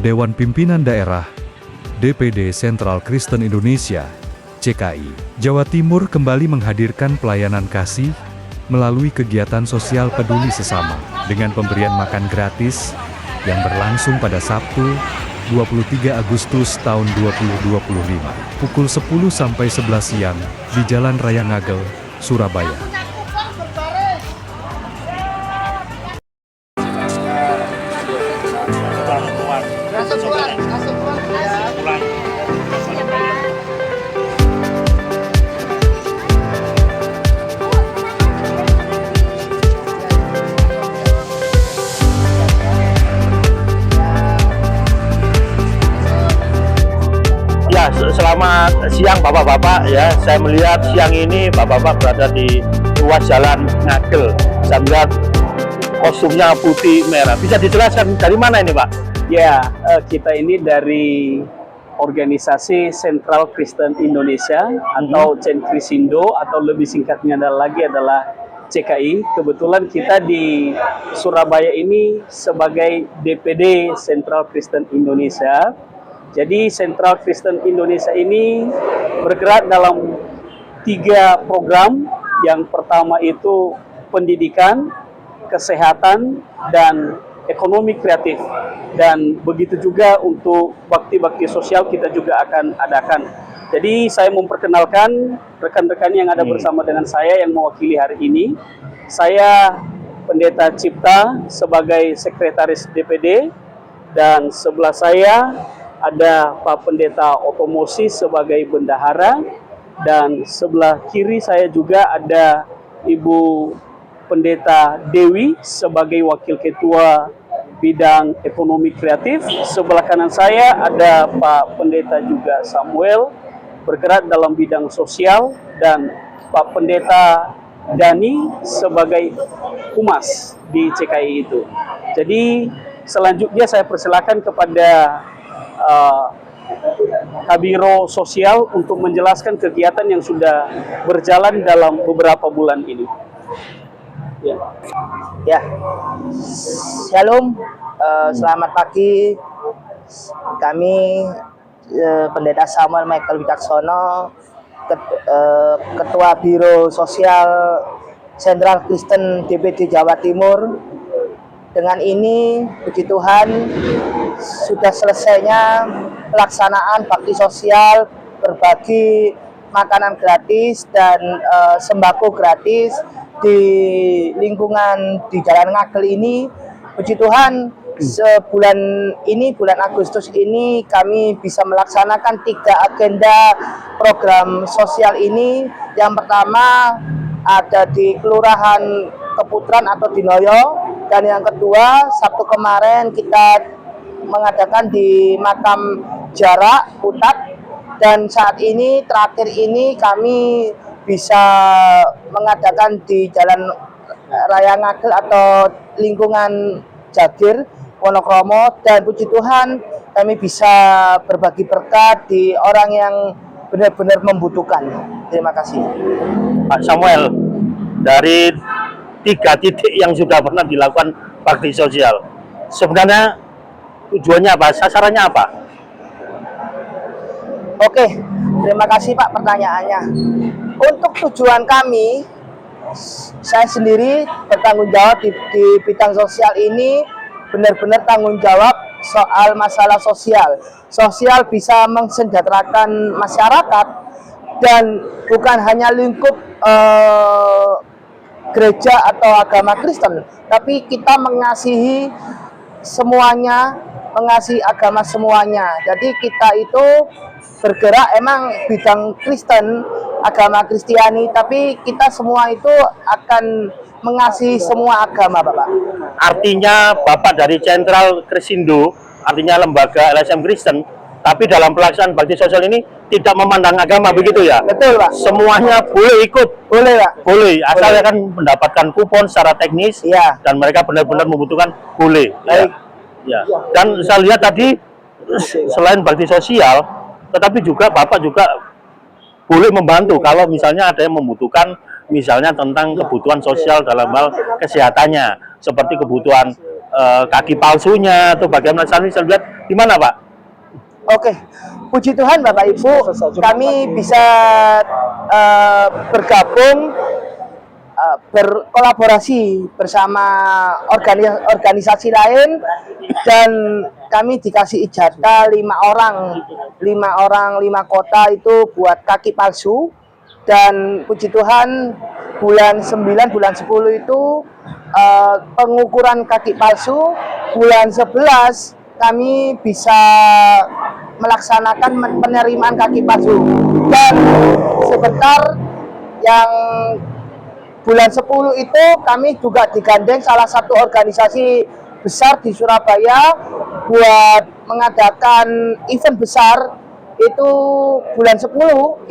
Dewan Pimpinan Daerah DPD Sentral Kristen Indonesia CKI Jawa Timur kembali menghadirkan pelayanan kasih melalui kegiatan sosial peduli sesama dengan pemberian makan gratis yang berlangsung pada Sabtu 23 Agustus tahun 2025 pukul 10 sampai 11 siang di Jalan Raya Ngagel, Surabaya. Ya, selamat siang Bapak-Bapak ya. Saya melihat siang ini Bapak-Bapak berada di ruas jalan Ngagel. Saya melihat kostumnya putih merah. Bisa dijelaskan dari mana ini, Pak? Ya, kita ini dari organisasi Sentral Kristen Indonesia atau Cenkrisindo atau lebih singkatnya adalah CKI. Kebetulan kita di Surabaya ini sebagai DPD Sentral Kristen Indonesia. Jadi Sentral Kristen Indonesia ini bergerak dalam 3 program. Yang pertama itu pendidikan, kesehatan, dan ekonomi kreatif. Dan begitu juga untuk bakti-bakti sosial kita juga akan adakan. Jadi saya memperkenalkan rekan-rekan yang ada bersama dengan saya yang mewakili hari ini. Saya Pendeta Cipta sebagai Sekretaris DPD, dan sebelah saya ada Pak Pendeta Otomosi sebagai bendahara, dan sebelah kiri saya juga ada Ibu Pendeta Dewi sebagai Wakil Ketua Bidang Ekonomi Kreatif. Sebelah kanan saya ada Pak Pendeta juga Samuel bergerak dalam bidang sosial, dan Pak Pendeta Dani sebagai humas di CKI itu. Jadi selanjutnya saya persilakan kepada Kabiro Sosial untuk menjelaskan kegiatan yang sudah berjalan dalam beberapa bulan ini. Ya, Shalom, selamat pagi. Kami Pendeta Samuel Michael Wicaksono, Ketua Biro Sosial Sentral Kristen DPD Jawa Timur. Dengan ini, puji Tuhan, sudah selesainya pelaksanaan bakti sosial, berbagi makanan gratis dan sembako gratis di lingkungan di Jalan Ngagel ini. Puji Tuhan, sebulan ini, bulan Agustus ini, kami bisa melaksanakan 3 agenda program sosial ini. Yang pertama ada di Kelurahan Keputran atau di Noyo, dan yang kedua Sabtu kemarin kita mengadakan di Makam Jarak Putat, dan saat ini terakhir ini kami bisa mengadakan di Jalan Raya Ngagel atau lingkungan Jagir Wonokromo, dan puji Tuhan kami bisa berbagi berkat di orang yang benar-benar membutuhkan. Terima kasih Pak Samuel, dari 3 titik yang sudah pernah dilakukan bakti sosial, sebenarnya tujuannya apa? Sasarannya apa? Oke, terima kasih Pak pertanyaannya. Untuk tujuan kami, saya sendiri bertanggung jawab di bidang sosial ini, benar-benar tanggung jawab soal masalah sosial. Sosial bisa mensejahterakan masyarakat, dan bukan hanya lingkup gereja atau agama Kristen, tapi kita mengasihi semuanya, mengasihi agama semuanya. Jadi kita itu bergerak emang bidang Kristen, agama Kristiani, tapi kita semua itu akan mengasihi semua agama, Bapak. Artinya Bapak dari Sentral Krisindo, artinya lembaga LSM Kristen, tapi dalam pelaksanaan bakti sosial ini tidak memandang agama, begitu ya? Betul, Pak. Semuanya boleh ikut. Boleh, Pak. Boleh, asal kan mendapatkan kupon secara teknis, Iya. dan mereka benar-benar membutuhkan, boleh. Baik. Ya. Dan saya lihat tadi selain bakti sosial, tetapi juga Bapak juga boleh membantu kalau misalnya ada yang membutuhkan, misalnya tentang kebutuhan sosial dalam hal kesehatannya, seperti kebutuhan kaki palsunya atau bagaimana? Saya lihat di mana Pak? Oke, puji Tuhan Bapak Ibu, kami bisa bergabung, berkolaborasi bersama organisasi lain, dan kami dikasih ijazah 5 orang 5 kota itu buat kaki palsu. Dan puji Tuhan bulan 9, bulan 10 itu pengukuran kaki palsu. Bulan 11 kami bisa melaksanakan penerimaan kaki palsu. Dan sebentar yang bulan 10 itu kami juga digandeng salah satu organisasi besar di Surabaya buat mengadakan event besar. Itu bulan 10,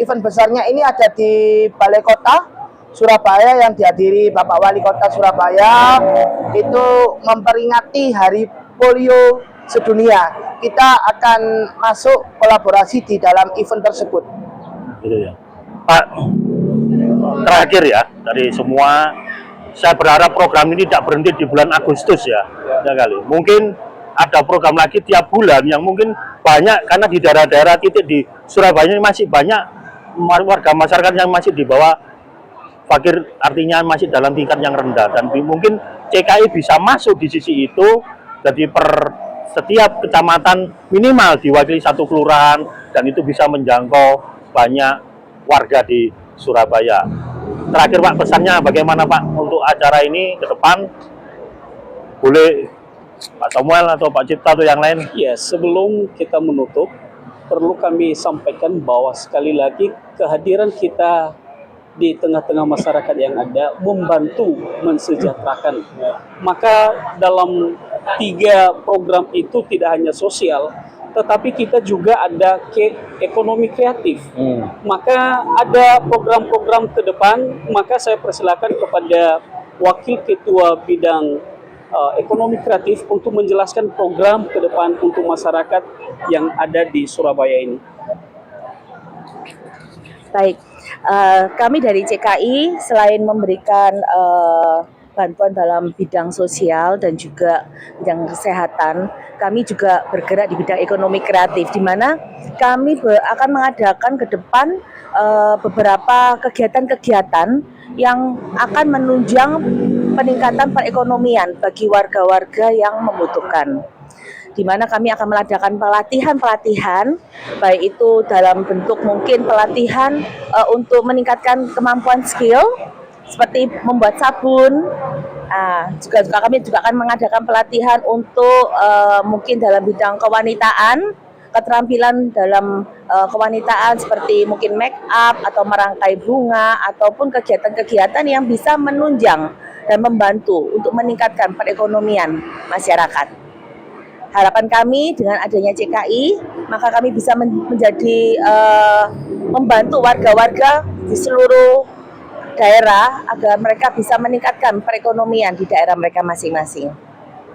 event besarnya ini ada di Balai Kota Surabaya yang dihadiri Bapak Wali Kota Surabaya. Itu memperingati Hari Polio Sedunia. Kita akan masuk kolaborasi di dalam event tersebut. Gitu ya. Pak, terakhir ya, dari semua, saya berharap program ini tidak berhenti di bulan Agustus ya kali. Mungkin ada program lagi tiap bulan yang mungkin banyak, karena di daerah-daerah titik di Surabaya ini masih banyak warga masyarakat yang masih di bawah fakir, artinya masih dalam tingkat yang rendah, dan mungkin CKI bisa masuk di sisi itu. Jadi per setiap kecamatan minimal diwakili 1 kelurahan, dan itu bisa menjangkau banyak warga di Surabaya. Terakhir Pak, pesannya bagaimana Pak untuk acara ini ke depan? Boleh Pak Samuel atau Pak Cipta atau yang lain? Ya, sebelum kita menutup, perlu kami sampaikan bahwa sekali lagi kehadiran kita di tengah-tengah masyarakat yang ada membantu mensejahterakan. Maka dalam 3 program itu tidak hanya sosial, tetapi kita juga ada ekonomi kreatif. Maka ada program-program ke depan, maka saya persilakan kepada Wakil Ketua Bidang Ekonomi Kreatif untuk menjelaskan program ke depan untuk masyarakat yang ada di Surabaya ini. Baik, kami dari CKI selain memberikan bantuan dalam bidang sosial dan juga bidang kesehatan, kami juga bergerak di bidang ekonomi kreatif, di mana kami akan mengadakan ke depan beberapa kegiatan-kegiatan yang akan menunjang peningkatan perekonomian bagi warga-warga yang membutuhkan. Di mana kami akan mengadakan pelatihan-pelatihan, baik itu dalam bentuk mungkin pelatihan untuk meningkatkan kemampuan skill, seperti membuat sabun. Juga kami juga akan mengadakan pelatihan untuk mungkin dalam bidang kewanitaan, keterampilan dalam kewanitaan seperti mungkin make up atau merangkai bunga, ataupun kegiatan-kegiatan yang bisa menunjang dan membantu untuk meningkatkan perekonomian masyarakat. Harapan kami dengan adanya CKI, maka kami bisa menjadi membantu warga-warga di seluruh daerah agar mereka bisa meningkatkan perekonomian di daerah mereka masing-masing.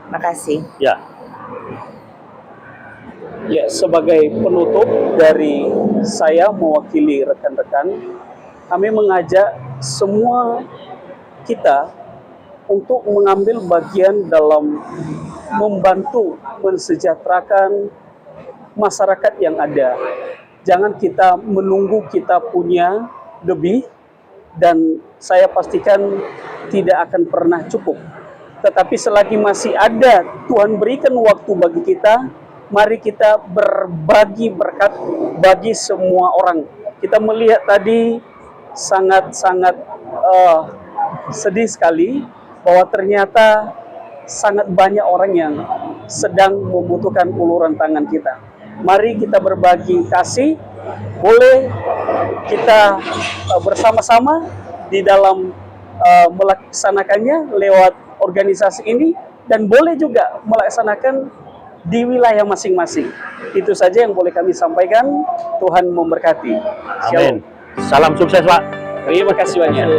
Terima kasih. Ya, sebagai penutup dari saya mewakili rekan-rekan, kami mengajak semua kita untuk mengambil bagian dalam membantu mensejahterakan masyarakat yang ada. Jangan kita menunggu kita punya lebih, dan saya pastikan tidak akan pernah cukup. Tetapi selagi masih ada, Tuhan berikan waktu bagi kita, mari kita berbagi berkat bagi semua orang. Kita melihat tadi sangat-sangat sedih sekali bahwa ternyata sangat banyak orang yang sedang membutuhkan uluran tangan kita. Mari kita berbagi kasih, boleh kita bersama-sama di dalam melaksanakannya lewat organisasi ini, dan boleh juga melaksanakan di wilayah masing-masing. Itu saja yang boleh kami sampaikan. Tuhan memberkati. Amin. Salam sukses Pak. Terima kasih banyak.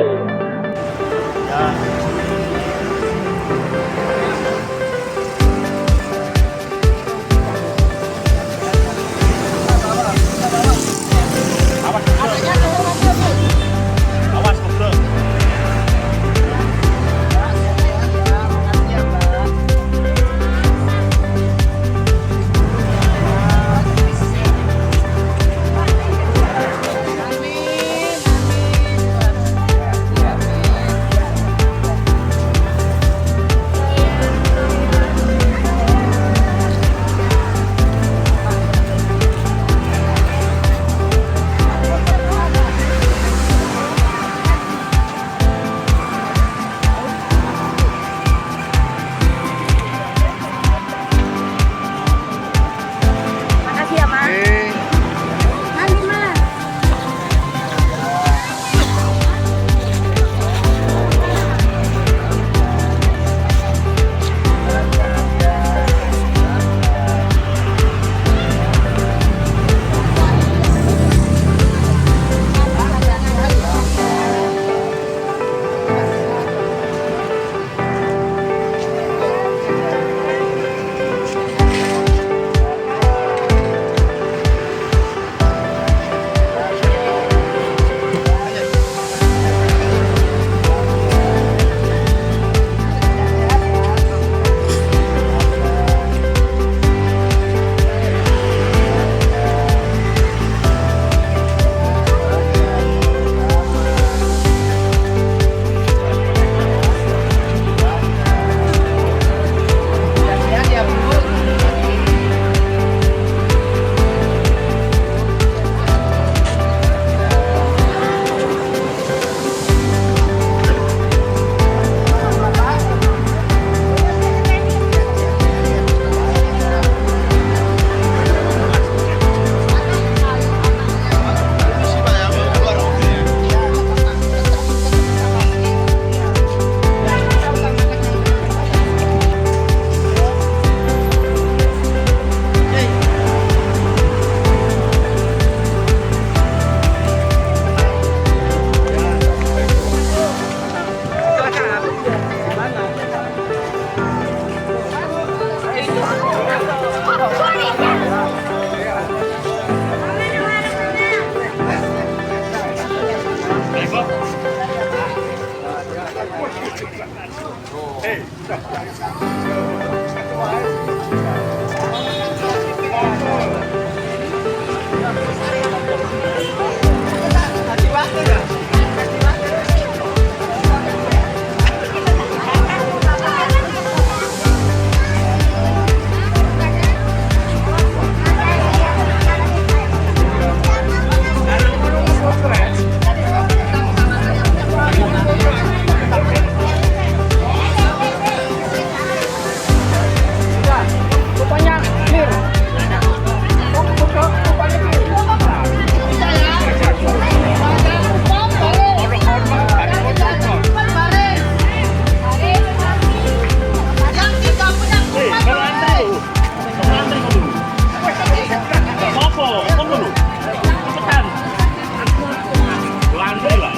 Antri lah.